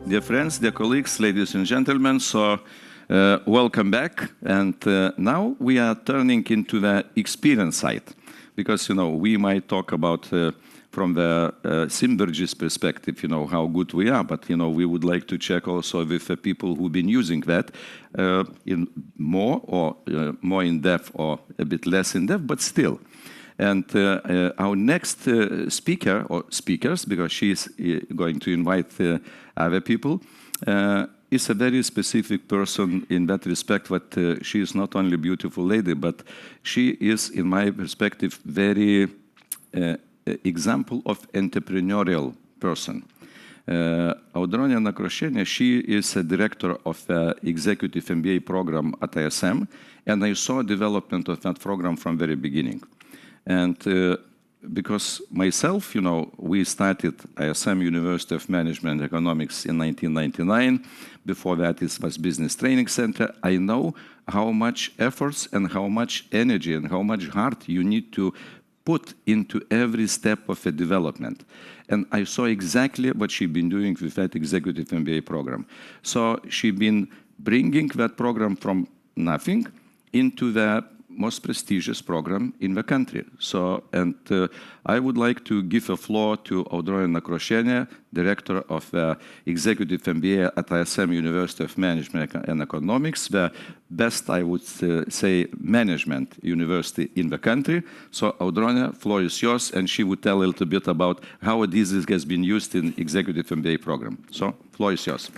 Dear friends, dear colleagues, ladies and gentlemen, welcome back. And now we are turning into the experience side, because we might talk about from the Simberg's perspective, how good we are, but we would like to check also with the people who've been using that in more in depth or a bit less in depth, but still. And our next speaker, or speakers, because she's going to invite other people, is a very specific person in that respect, that she is not only a beautiful lady, but she is, in my perspective, very example of entrepreneurial person. Audrone Nakrosiene, she is a director of the executive MBA program at ISM, and I saw development of that program from very beginning. And because myself, we started ISM University of Management and Economics in 1999. Before that, it was Business Training Center. I know how much efforts and how much energy and how much heart you need to put into every step of a development. And I saw exactly what she's been doing with that executive MBA program. So she's been bringing that program from nothing into the most prestigious program in the country. I would like to give a floor to Audrone Nakrosiene, Director of the Executive MBA at ISM University of Management and Economics, the best, I would say, management university in the country. So Audrone, floor is yours, and she would tell a little bit about how Adizes has been used in Executive MBA program. So, floor is yours.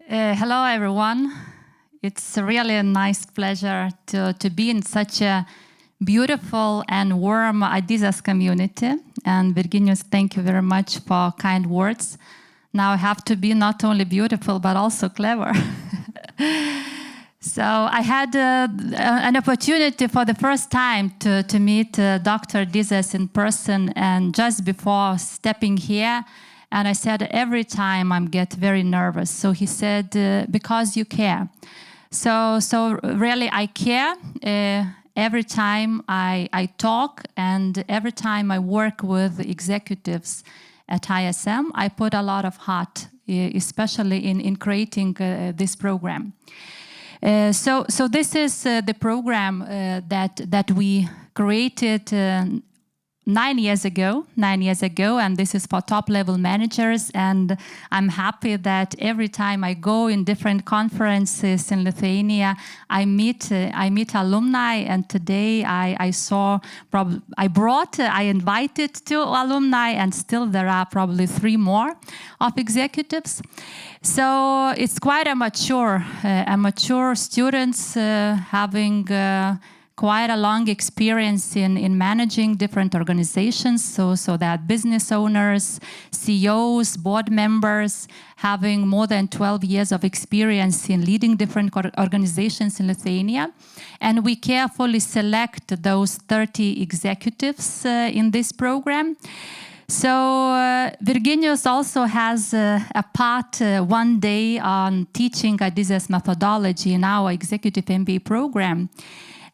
Hello, everyone. It's really a nice pleasure to be in such a beautiful and warm Adizes community. And Virginijus, thank you very much for kind words. Now I have to be not only beautiful, but also clever. So I had an opportunity for the first time to meet Dr. Adizes in person, and just before stepping here, and I said, every time I get very nervous. So he said, because you care. So really I care every time I talk, and every time I work with executives at ISM, I put a lot of heart, especially in creating this program. So this is the program that we created 9 years ago, and this is for top-level managers. And I'm happy that every time I go in different conferences in Lithuania, I meet alumni. And today I invited 2 alumni, and still there are probably 3 more of executives. So it's quite a mature students having quite a long experience in managing different organizations, so that business owners, CEOs, board members, having more than 12 years of experience in leading different organizations in Lithuania. And we carefully select those 30 executives in this program. So Virginijus also has a part one day on teaching Adizes methodology in our executive MBA program.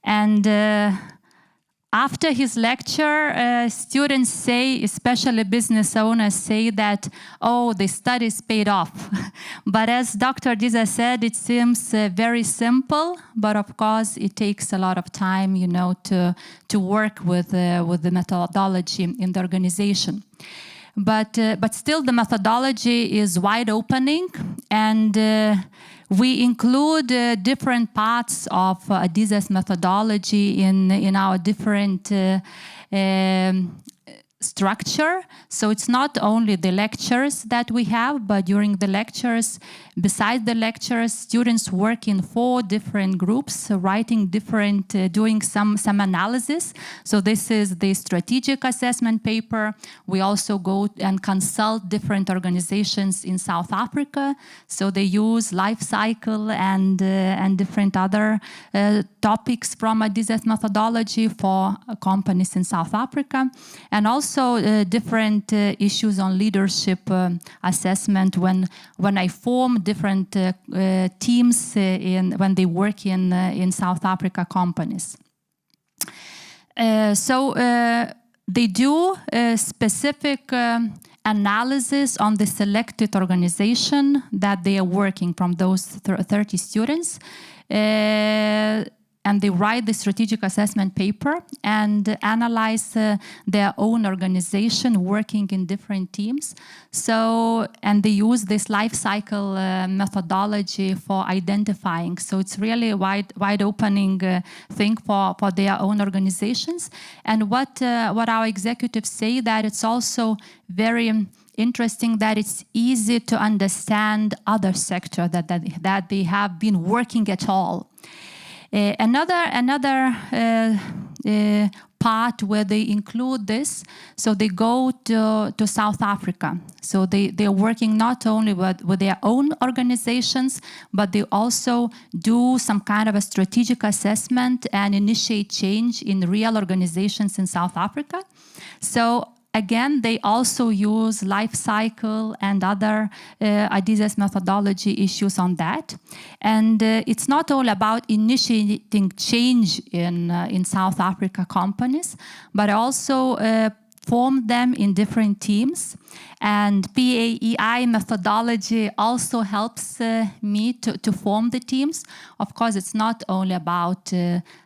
And after his lecture, students say, especially business owners, say that, oh, the studies paid off. But as Dr. Adizes said, it seems very simple, but of course it takes a lot of time, to work with the methodology in the organization. But still the methodology is wide opening, and we include different parts of Adizes methodology in our different structure. So it's not only the lectures that we have, but during the lectures, besides the lectures, students work in 4 different groups, writing different, doing some analysis. So this is the strategic assessment paper. We also go and consult different organizations in South Africa. So they use life cycle and different other topics from Adizes methodology for companies in South Africa. And also also different issues on leadership assessment when I form different teams when they work in South Africa companies. They do specific analysis on the selected organization that they are working from those 30 students. And they write the strategic assessment paper and analyze their own organization working in different teams. And they use this life cycle methodology for identifying. So it's really a wide opening thing for their own organizations. And what our executives say, that it's also very interesting that it's easy to understand other sector that they have been working at all. Another part where they include this, so they go to South Africa. So they're working not only with their own organizations, but they also do some kind of a strategic assessment and initiate change in real organizations in South Africa. So again, they also use life cycle and other Adizes methodology issues on that. And it's not all about initiating change in South Africa companies, but also form them in different teams. And PAEI methodology also helps me to form the teams. Of course, it's not only about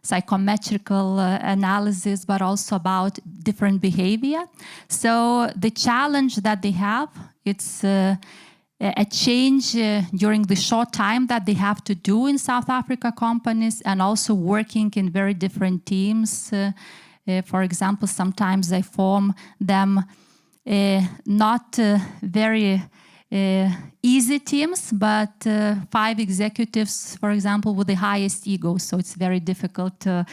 psychometrical analysis, but also about different behavior. So the challenge that they have, it's a change during the short time that they have to do in South Africa companies, and also working in very different teams. For example, sometimes I form them not very easy teams, but 5 executives, for example, with the highest ego. So it's very difficult to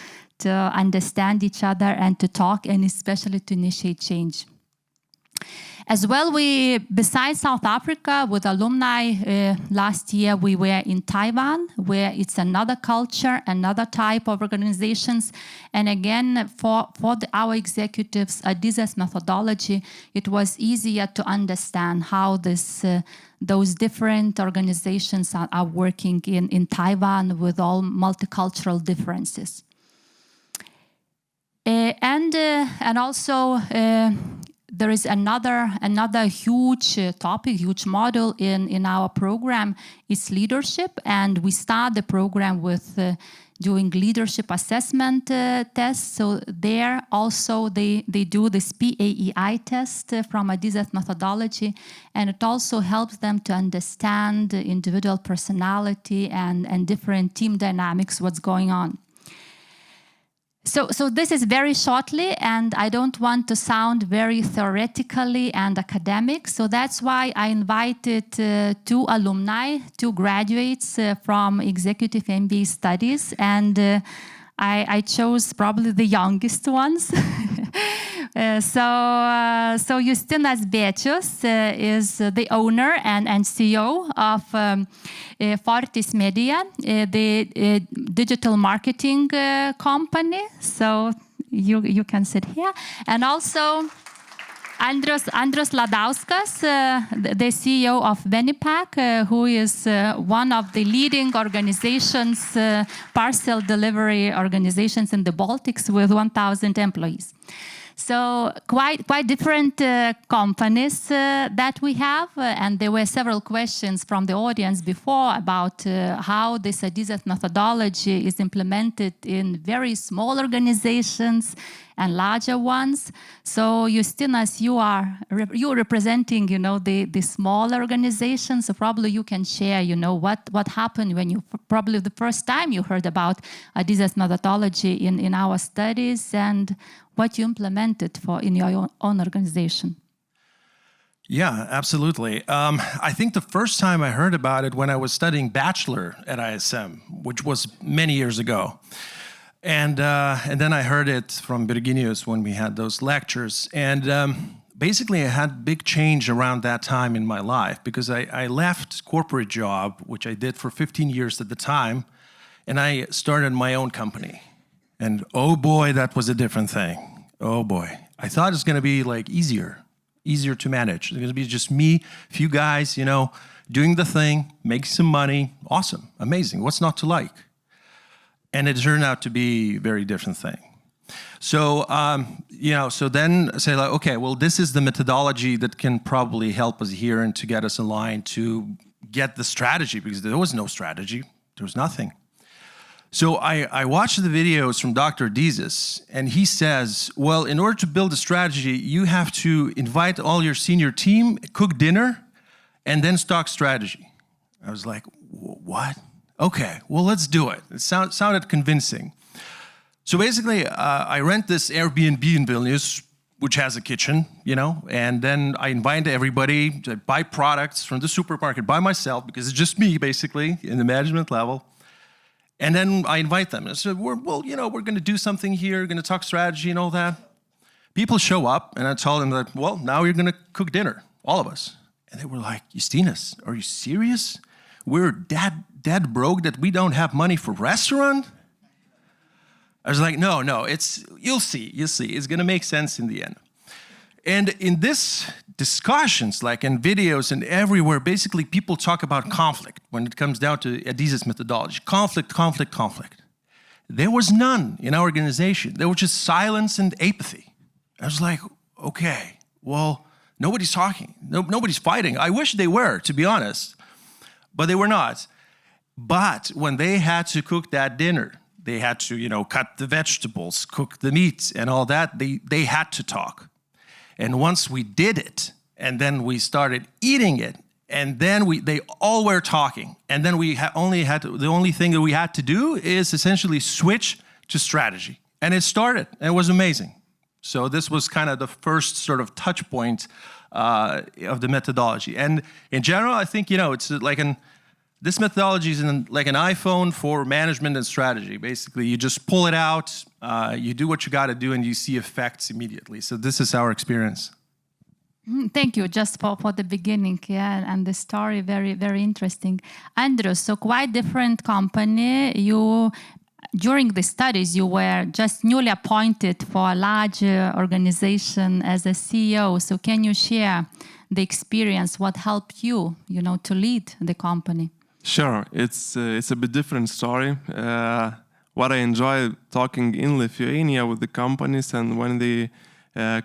understand each other and to talk, and especially to initiate change. As well, besides South Africa, with alumni, last year we were in Taiwan, where it's another culture, another type of organizations. And again, for our executives, Adizes methodology, it was easier to understand how those different organizations are working in Taiwan with all multicultural differences. And also, there is another huge topic, huge model in our program is leadership, and we start the program with doing leadership assessment tests. So there also they do this PAEI test from Adizes methodology, and it also helps them to understand individual personality and different team dynamics, what's going on. So this is very shortly, and I don't want to sound very theoretically and academic. So that's why I invited 2 alumni, 2 graduates from Executive MBA Studies, and I chose probably the youngest ones. So Justinas Bėčius is the owner and CEO of Fortis Media, the digital marketing company. So you can sit here. And also Andrius Ladauskas, the CEO of Venipack, who is one of the leading organizations, parcel delivery organizations in the Baltics with 1,000 employees. So quite different companies that we have, and there were several questions from the audience before about how this Adizes methodology is implemented in very small organizations and larger ones. So Justinas, you're representing, the small organizations. So probably you can share, what happened when you probably the first time you heard about Adizes methodology in our studies, and what you implemented in your own organization. Yeah, absolutely. I think the first time I heard about it when I was studying bachelor at ISM, which was many years ago. And then I heard it from Virginius when we had those lectures. And basically I had big change around that time in my life, because I left corporate job, which I did for 15 years at the time, and I started my own company. And oh boy, that was a different thing. Oh boy. I thought it's going to be like easier to manage. It's going to be just me, few guys, doing the thing, make some money. Awesome, amazing. What's not to like? And it turned out to be a very different thing. So, so then say like, okay, well, this is the methodology that can probably help us here and to get us aligned to get the strategy, because there was no strategy. There was nothing. So I watched the videos from Dr. Adizes, and he says, well, in order to build a strategy, you have to invite all your senior team, cook dinner, and then talk strategy. I was like, what? Okay, well, let's do it. It sounded convincing. So basically, I rent this Airbnb in Vilnius, which has a kitchen, and then I invite everybody to buy products from the supermarket by myself, because it's just me, basically, in the management level. And then I invite them. I said, we're going to do something here, we're going to talk strategy and all that. People show up, and I tell them that, well, now you're going to cook dinner, all of us. And they were like, Justinas, are you serious? We're dead broke that we don't have money for restaurant? I was like, no, you'll see. It's going to make sense in the end. And in this discussions, like in videos and everywhere, basically people talk about conflict when it comes down to Adizes methodology. Conflict. There was none in our organization. There was just silence and apathy. I was like, okay, well, nobody's talking. Nobody's fighting. I wish they were, to be honest, but they were not. But when they had to cook that dinner, they had to, cut the vegetables, cook the meat and all that, they had to talk. And once we did it, and then we started eating it, and then they all were talking, and then the only thing that we had to do is essentially switch to strategy. And it started, and it was amazing. So this was kind of the first sort of touch point of the methodology. And in general, I think, it's like this methodology is like an iPhone for management and strategy. Basically, you just pull it out, you do what you got to do, and you see effects immediately. So this is our experience. Thank you, just for the beginning, and the story, very, very interesting. Andrew, so quite different company. During the studies, you were just newly appointed for a large organization as a CEO. So can you share the experience, what helped you, to lead the company? Sure, it's a bit different story. What I enjoy talking in Lithuania with the companies, and when they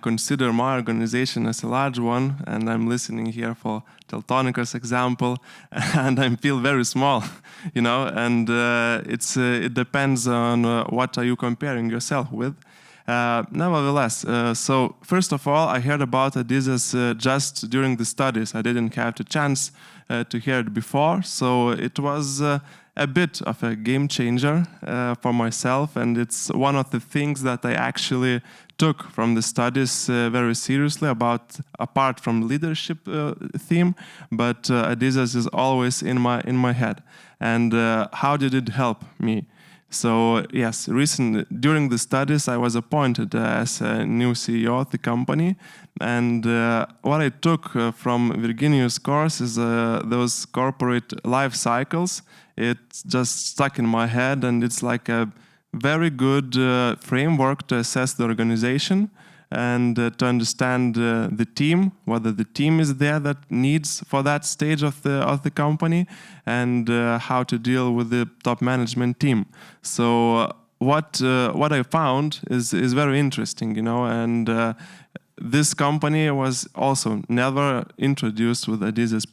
consider my organization as a large one, and I'm listening here for Teltonikos example, and I feel very small, and it depends on what are you comparing yourself with. Nevertheless, so first of all, I heard about Adizes just during the studies. I didn't have the chance to hear it before, so it was a bit of a game changer for myself, and it's one of the things that I actually took from the studies very seriously, apart from leadership theme, but Adizes is always in my head. And how did it help me? So yes, during the studies, I was appointed as a new CEO of the company, and what I took from Virginius' course is those corporate life cycles. It just stuck in my head, and it's like a very good framework to assess the organization and to understand the team, whether the team is there that needs for that stage of the company, and how to deal with the top management team. So what I found is very interesting, and this company was also never introduced with Adizes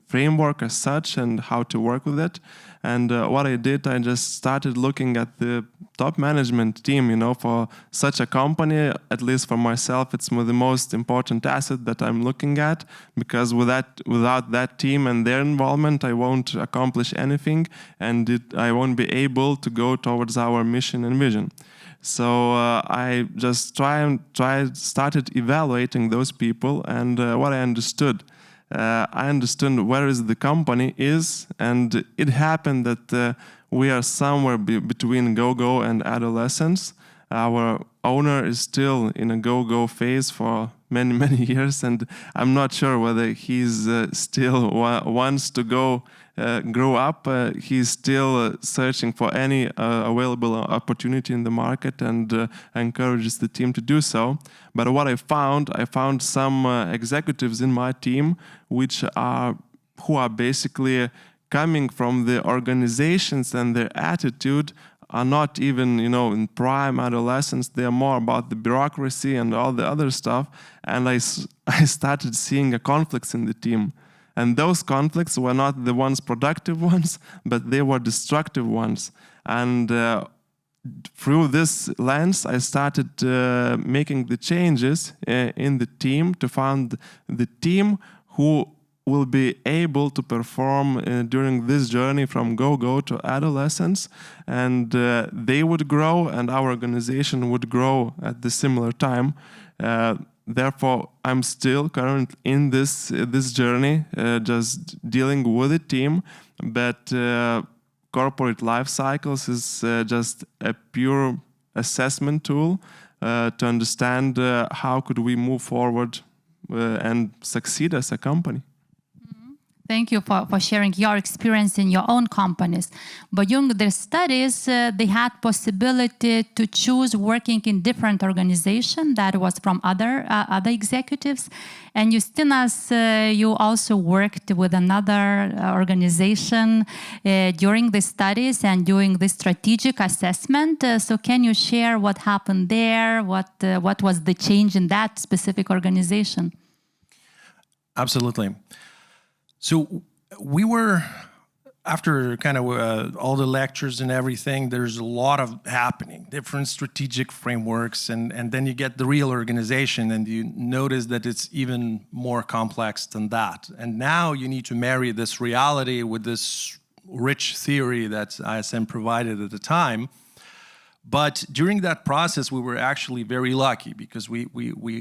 framework as such and how to work with it. And what I did, I just started looking at the top management team, for such a company. At least for myself, it's the most important asset that I'm looking at, because without that team and their involvement, I won't accomplish anything, and I won't be able to go towards our mission and vision. So I just started evaluating those people, and what I understood where is the company is, and it happened that we are somewhere between go-go and adolescence. Our owner is still in a go-go phase for many, many years, and I'm not sure whether he's still wants to go grow up, he's still searching for any available opportunity in the market and encourages the team to do so. But what I found some executives in my team who are basically coming from the organizations, and their attitude are not even, in prime adolescence. They are more about the bureaucracy and all the other stuff. And I started seeing conflicts in the team. And those conflicts were not the ones productive ones, but they were destructive ones. And through this lens, I started making the changes in the team to find the team who will be able to perform during this journey from go-go to adolescence, and they would grow and our organization would grow at the similar time. Therefore, I'm still currently in this journey, just dealing with a team, but corporate life cycles is just a pure assessment tool to understand how could we move forward and succeed as a company. Thank you for sharing your experience in your own companies. But during their studies, they had possibility to choose working in different organizations that was from other executives. And Justinas, you also worked with another organization during the studies and doing the strategic assessment. So can you share what happened there? What was the change in that specific organization? Absolutely. So we were, after kind of all the lectures and everything, there's a lot of happening, different strategic frameworks, and then you get the real organization and you notice that it's even more complex than that. And now you need to marry this reality with this rich theory that ISM provided at the time. But during that process, we were actually very lucky because we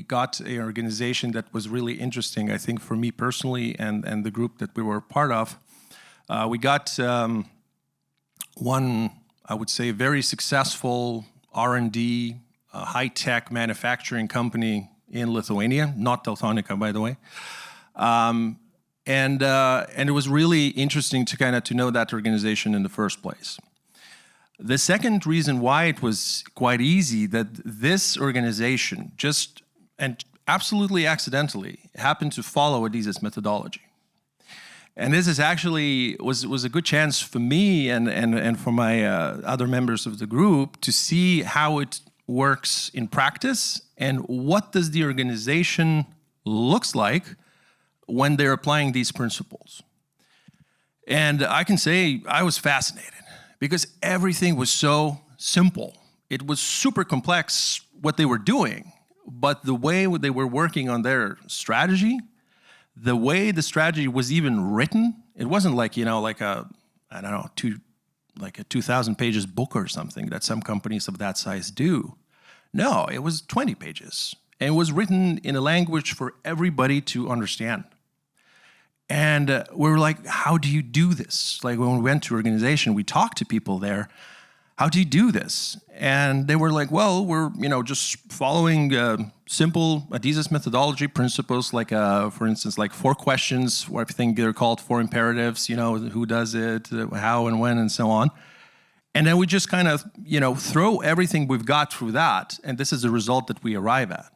got an organization that was really interesting, I think, for me personally and the group that we were part of. We got one, I would say, very successful R&D, high-tech manufacturing company in Lithuania, not Teltonika, by the way. And it was really interesting to know that organization in the first place. The second reason why it was quite easy, that this organization just, and absolutely accidentally, happened to follow Adizes methodology. And this is actually, was a good chance for me and for my other members of the group to see how it works in practice and what does the organization looks like when they're applying these principles. And I can say I was fascinated, because everything was so simple. It was super complex what they were doing, but the way they were working on their strategy, the way the strategy was even written, it wasn't like, like a 2,000 pages book or something that some companies of that size do. No, it was 20 pages. And it was written in a language for everybody to understand. And we were like, how do you do this? Like when we went to organization, we talked to people there. How do you do this? And they were like, well, we're just following simple Adizes methodology principles, like for instance, like 4 questions, or I think they're called 4 imperatives. Who does it, how and when, and so on. And then we just kind of throw everything we've got through that, and this is the result that we arrive at.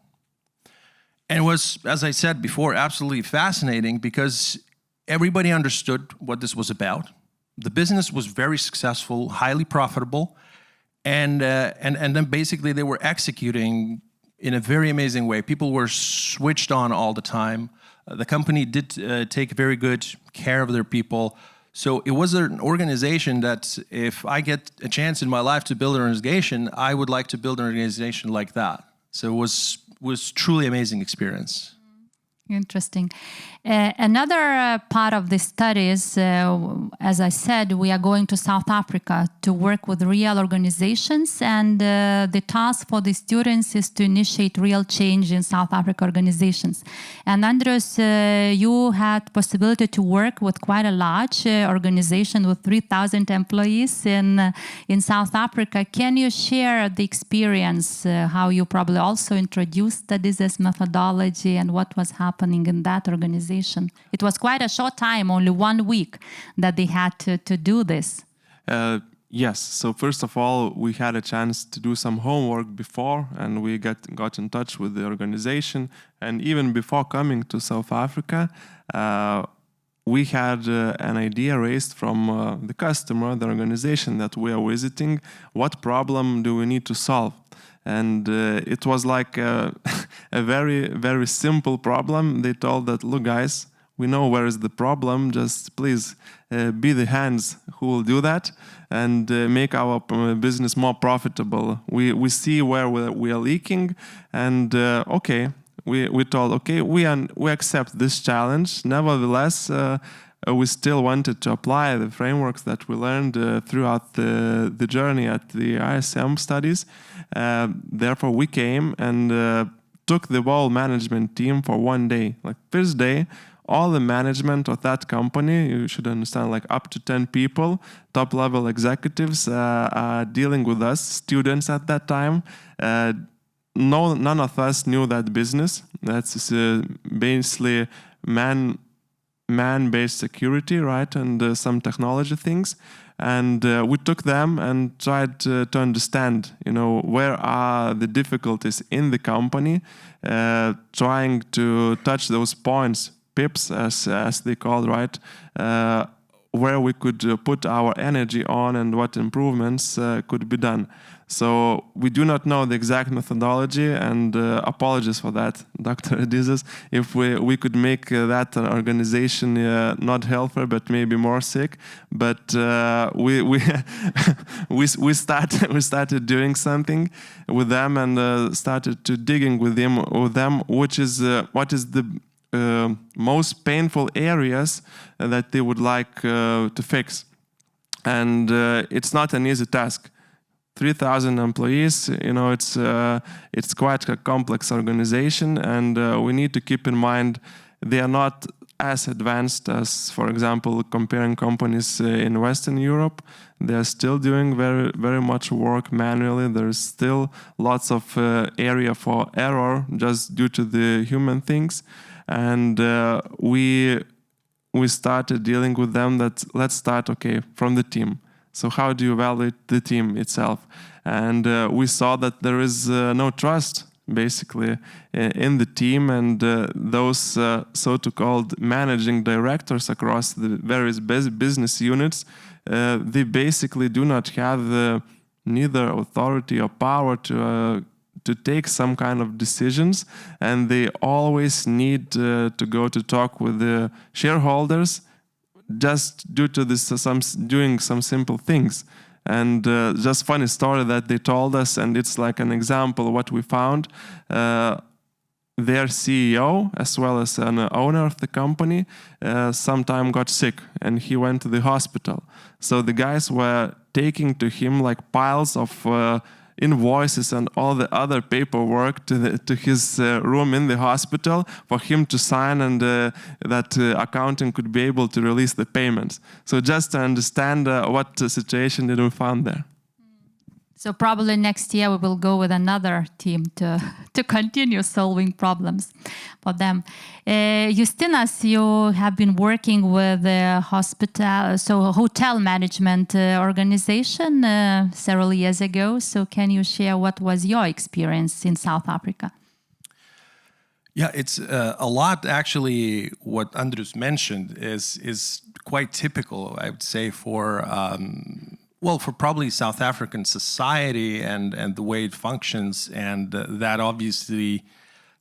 And it was, as I said before, absolutely fascinating because everybody understood what this was about. The business was very successful, highly profitable, and then basically they were executing in a very amazing way. People were switched on all the time. The company did take very good care of their people. So it was an organization that if I get a chance in my life to build an organization, I would like to build an organization like that. So it was truly amazing experience. Interesting. Another part of the studies, as I said, we are going to South Africa to work with real organizations, and the task for the students is to initiate real change in South Africa organizations. And Andrius, you had possibility to work with quite a large organization with 3,000 employees in South Africa. Can you share the experience, how you probably also introduced the Adizes methodology and what was happening happening in that organization? It was quite a short time, only 1 week, that they had to do this. Yes. So first of all, we had a chance to do some homework before, and we got in touch with the organization. And even before coming to South Africa, we had an idea raised from the customer, the organization that we are visiting. What problem do we need to solve? And it was like a very, very simple problem. They told that, look, guys, we know where is the problem. Just please be the hands who will do that and make our business more profitable. We see where we are leaking, and okay, we told, okay, we accept this challenge. Nevertheless, we still wanted to apply the frameworks that we learned throughout the journey at the ISM studies. Therefore, we came and took the whole management team for 1 day. Like first day, all the management of that company, you should understand, like up to 10 people, top-level executives dealing with us, students at that time. None of us knew that business. That's basically man-based security, right, and some technology things. And we took them and tried to understand, where are the difficulties in the company, trying to touch those points, pips as they called, right, where we could put our energy on and what improvements could be done. So we do not know the exact methodology, and apologies for that, Dr. Adizes, if we could make that organization not healthier but maybe more sick. But we started doing something with them and started to digging with them, which is what is the most painful areas that they would like to fix. And it's not an easy task. 3,000 employees, it's quite a complex organization, and we need to keep in mind they are not as advanced as, for example, comparing companies in Western Europe. They are still doing very, very much work manually. There's still lots of area for error just due to the human things. And we started dealing with them that let's start, from the team. So how do you evaluate the team itself? And we saw that there is no trust, basically, in the team, and those so-called managing directors across the various business units, they basically do not have neither authority or power to take some kind of decisions, and they always need to go to talk with the shareholders just due to this doing some simple things. And just funny story that they told us, and it's like an example of what we found. Their CEO, as well as an owner of the company, sometime got sick and he went to the hospital. So the guys were taking to him like piles of invoices and all the other paperwork to his room in the hospital for him to sign, and that accounting could be able to release the payments. So just to understand what situation did we find there. So probably next year we will go with another team to continue solving problems for them. Justinas, you have been working with a hotel management organization several years ago. So can you share what was your experience in South Africa? Yeah, it's a lot. Actually, what Andrius mentioned is quite typical, I would say, for probably South African society and the way it functions, and that obviously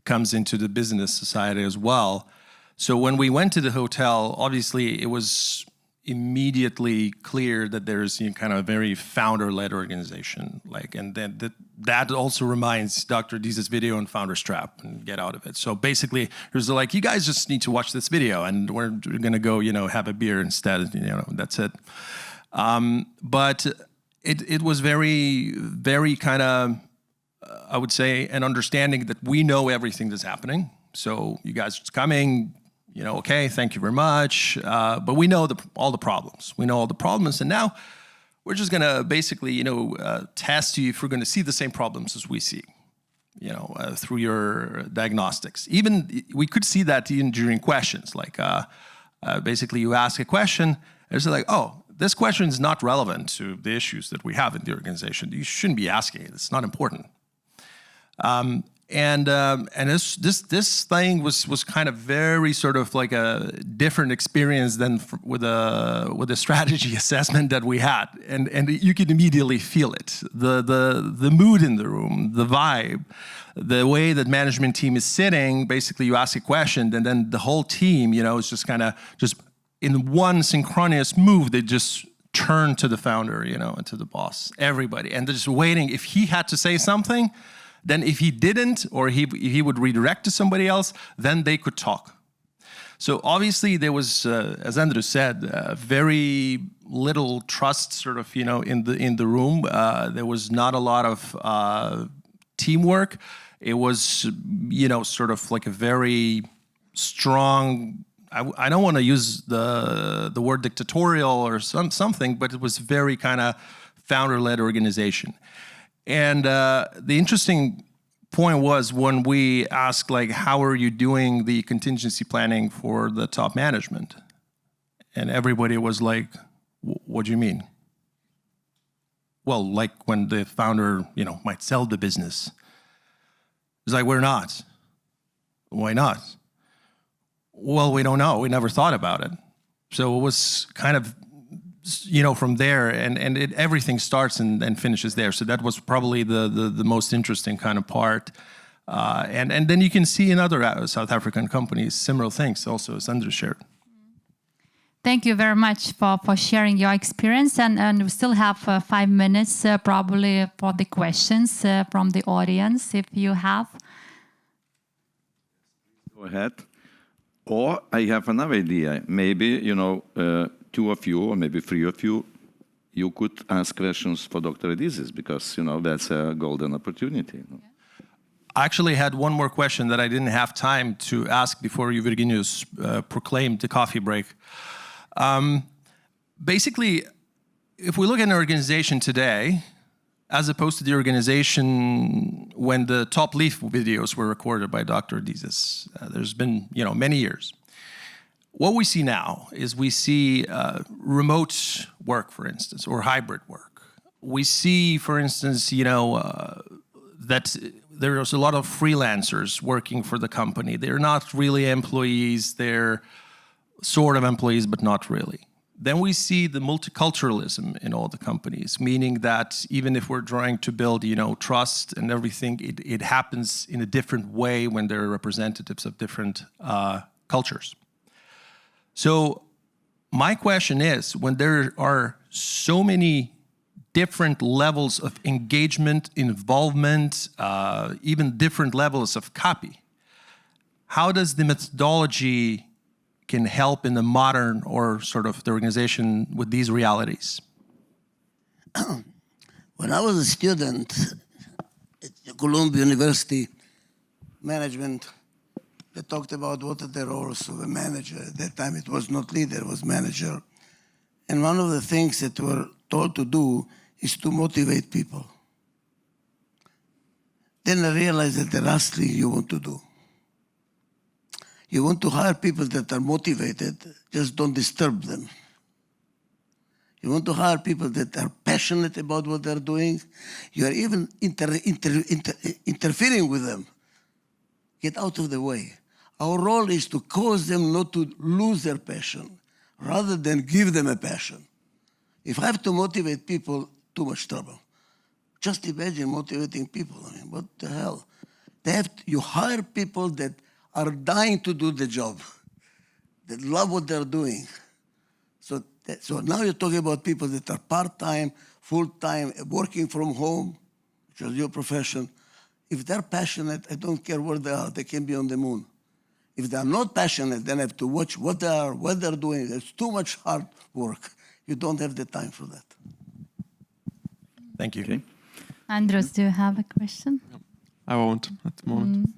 comes into the business society as well. So when we went to the hotel, obviously it was immediately clear that there's kind of a very founder-led organization. And then that also reminds Dr. Adizes' video on Founder's Trap and get out of it. So basically, it was like, you guys just need to watch this video, and we're going to go, have a beer instead. That's it. But it was very, very kind of, I would say, an understanding that we know everything that's happening. So you guys are coming, okay, thank you very much. But we know all the problems. We know all the problems. And now we're just going to basically, test you if we're going to see the same problems as we see. through your diagnostics. Even we could see that even during questions, like basically you ask a question, and it's like, oh, this question is not relevant to the issues that we have in the organization. You shouldn't be asking it. It's not important. And this thing was kind of very sort of like a different experience than with the strategy assessment that we had, and you could immediately feel it, the mood in the room, the vibe, the way that management team is sitting. Basically, you ask a question, and then the whole team, is just kind of just in one synchronous move, they just turn to the founder, and to the boss, everybody, and they're just waiting. If he had to say something, then if he didn't, or he would redirect to somebody else, then they could talk. So obviously there was, as Andrew said, very little trust sort of, in the room. There was not a lot of teamwork. It was, sort of like a very strong, I don't want to use the word dictatorial or something, but it was very kind of founder-led organization. And the interesting point was when we asked, like, how are you doing the contingency planning for the top management? And everybody was like, what do you mean? Well, like when the founder, might sell the business. It's like, we're not. Why not? Well, we don't know. We never thought about it. So it was kind of, from there, and everything starts and finishes there. So that was probably the most interesting kind of part. And then you can see in other South African companies similar things also, as Andrew shared. Thank you very much for sharing your experience. And we still have 5 minutes probably for the questions from the audience, if you have. Go ahead. Or I have another idea. Maybe, two of you, or maybe three of you, you could ask questions for Dr. Adizes, because, that's a golden opportunity. I actually had one more question that I didn't have time to ask before you, Virginijus, proclaimed the coffee break. Basically, if we look at an organization today, as opposed to the organization when the top leaf videos were recorded by Dr. Adizes, there's been, many years. What we see now is we see remote work, for instance, or hybrid work. We see, for instance, that there's a lot of freelancers working for the company. They're not really employees. They're sort of employees, but not really. Then we see the multiculturalism in all the companies, meaning that even if we're trying to build, trust and everything, it happens in a different way when there are representatives of different cultures. So my question is, when there are so many different levels of engagement, involvement, even different levels of copy, how does the methodology can help in the modern or sort of the organization with these realities? When I was a student at Columbia University Management, they talked about what are the roles of a manager. At that time, it was not leader, it was manager. And one of the things that we were told to do is to motivate people. Then I realized that the last thing you want to do. You want to hire people that are motivated, just don't disturb them. You want to hire people that are passionate about what they're doing. You are even interfering with them. Get out of the way. Our role is to cause them not to lose their passion, rather than give them a passion. If I have to motivate people, too much trouble. Just imagine motivating people. I mean, what the hell? You hire people that are dying to do the job, that love what they're doing. So now you're talking about people that are part-time, full-time, working from home, which is your profession. If they're passionate, I don't care where they are, they can be on the moon. If they're not passionate, then I have to watch what they're doing. It's too much hard work. You don't have the time for that. Thank you. Okay. Andros, do you have a question? I won't at the moment.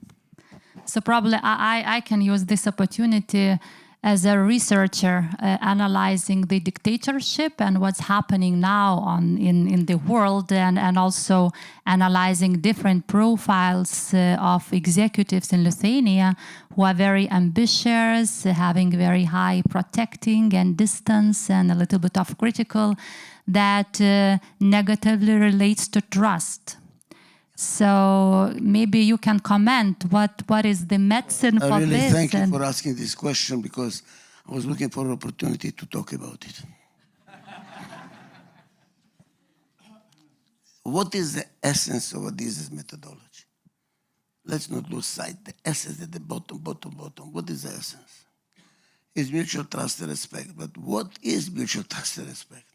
So probably I can use this opportunity as a researcher analyzing the dictatorship and what's happening now in the world, and also analyzing different profiles of executives in Lithuania who are very ambitious, having very high protecting and distance and a little bit of critical, that negatively relates to trust. So maybe you can comment what is the medicine for I really this? thank you for asking this question, because I was looking for an opportunity to talk about it. What is the essence of Adizes methodology? Let's not lose sight. The essence at the bottom. What is the essence? It's mutual trust and respect. But what is mutual trust and respect?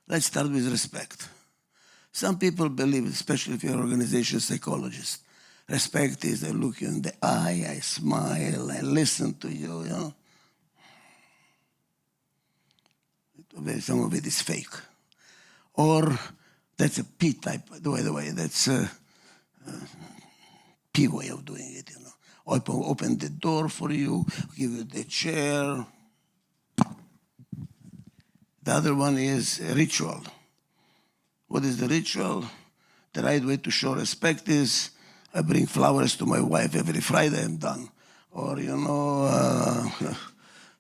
Let's start with respect. Some people believe, especially if you're an organization psychologist, respect is I look you in the eye, I smile, I listen to you, you know. Some of it is fake. Or that's a P type, by the way, that's a P way of doing it, you know. Open the door for you, give you the chair. The other one is a ritual. What is the ritual? The right way to show respect is I bring flowers to my wife every Friday, I'm done. Or, you know,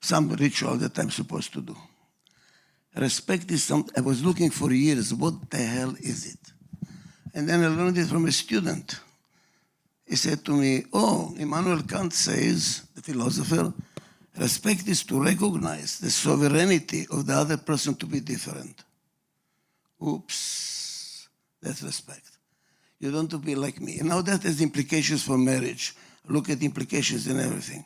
some ritual that I'm supposed to do. Respect is something I was looking for years. What the hell is it? And then I learned it from a student. He said to me, oh, Immanuel Kant says, the philosopher, respect is to recognize the sovereignty of the other person to be different. Oops, that's respect. You don't want to be like me. And now that has implications for marriage. Look at implications in everything.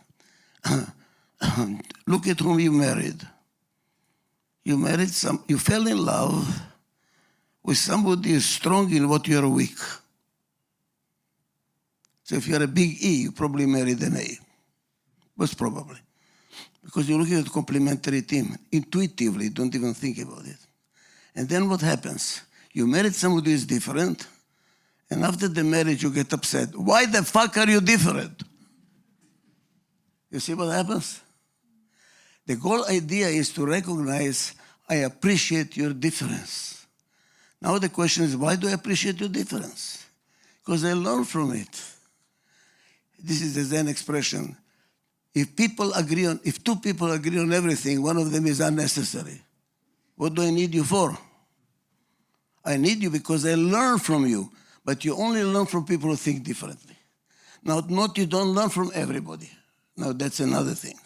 Look at whom you married. You fell in love with somebody who is strong in what you're weak. So if you're a big E, you probably married an A. Most probably. Because you're looking at a complementary team. Intuitively, don't even think about it. And then what happens? You married somebody who is different, and after the marriage you get upset. Why the fuck are you different? You see what happens? The whole idea is to recognize, I appreciate your difference. Now the question is, why do I appreciate your difference? Because I learn from it. This is the Zen expression. If two people agree on everything, one of them is unnecessary. What do I need you for? I need you because I learn from you, but you only learn from people who think differently. Now, you don't learn from everybody. Now, that's another thing.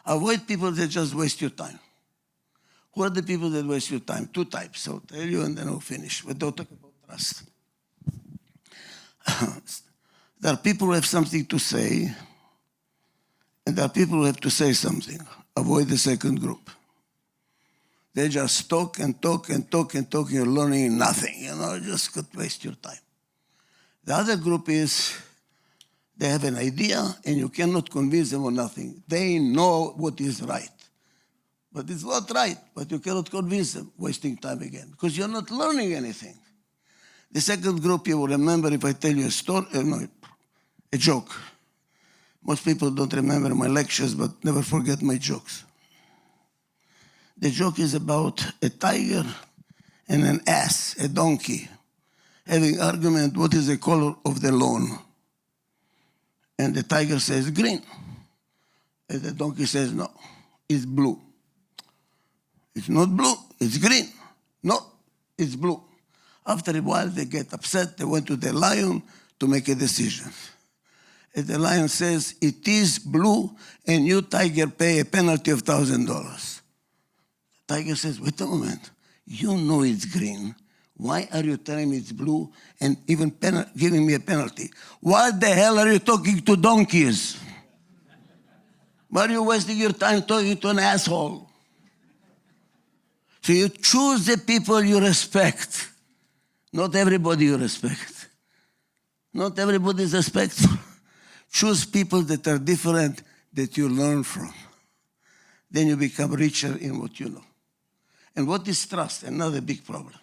Avoid people that just waste your time. Who are the people that waste your time? Two types. I'll tell you and then I'll finish. But don't talk about trust. There are people who have something to say, and there are people who have to say something. Avoid the second group. They just talk and talk and talk and talk. You're learning nothing. You know, just could waste your time. The other group is they have an idea and you cannot convince them on nothing. They know what is right. But it's not right, but you cannot convince them, wasting time again, because you're not learning anything. The second group you will remember if I tell you a story, a joke. Most people don't remember my lectures, but never forget my jokes. The joke is about a tiger and an ass, a donkey, having argument, what is the color of the lawn? And the tiger says green. And the donkey says, no, it's blue. It's not blue, it's green. No, it's blue. After a while, they get upset. They went to the lion to make a decision. And the lion says, it is blue, and you, tiger, pay a penalty of $1,000. The tiger says, wait a moment. You know it's green. Why are you telling me it's blue and even giving me a penalty? Why the hell are you talking to donkeys? Why are you wasting your time talking to an asshole? So you choose the people you respect. Not everybody you respect. Not everybody is respectful. Choose people that are different that you learn from. Then you become richer in what you know. And what is trust? Another big problem.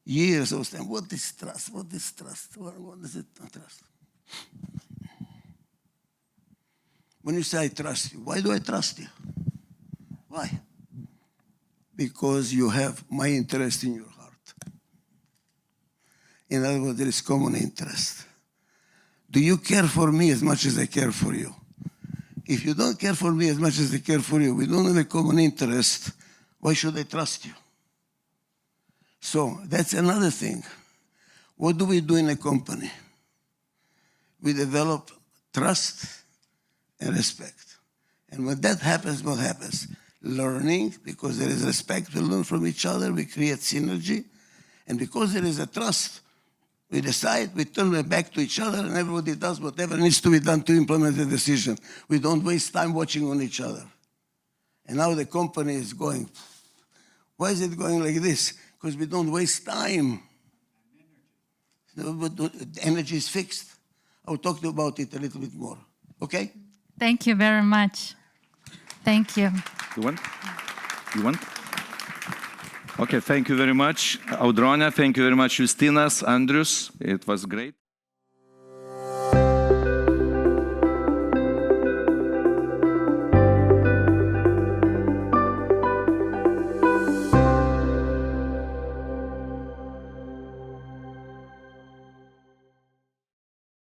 Years I was saying, what is trust? What is trust? What is it? Trust. When you say I trust you, why do I trust you? Why? Because you have my interest in your heart. In other words, there is common interest. Do you care for me as much as I care for you? If you don't care for me as much as I care for you, we don't have a common interest, why should I trust you? So that's another thing. What do we do in a company? We develop trust and respect. And when that happens, what happens? Learning, because there is respect, we learn from each other, we create synergy. And because there is a trust, we decide, we turn it back to each other, and everybody does whatever needs to be done to implement the decision. We don't waste time watching on each other. And now the company is going. Why is it going like this? Because we don't waste time. The energy is fixed. I'll talk to you about it a little bit more. Okay? Thank you very much. Thank you. You want? You want? Okay, thank you very much, Audrone. Thank you very much, Justinas, Andrius. It was great.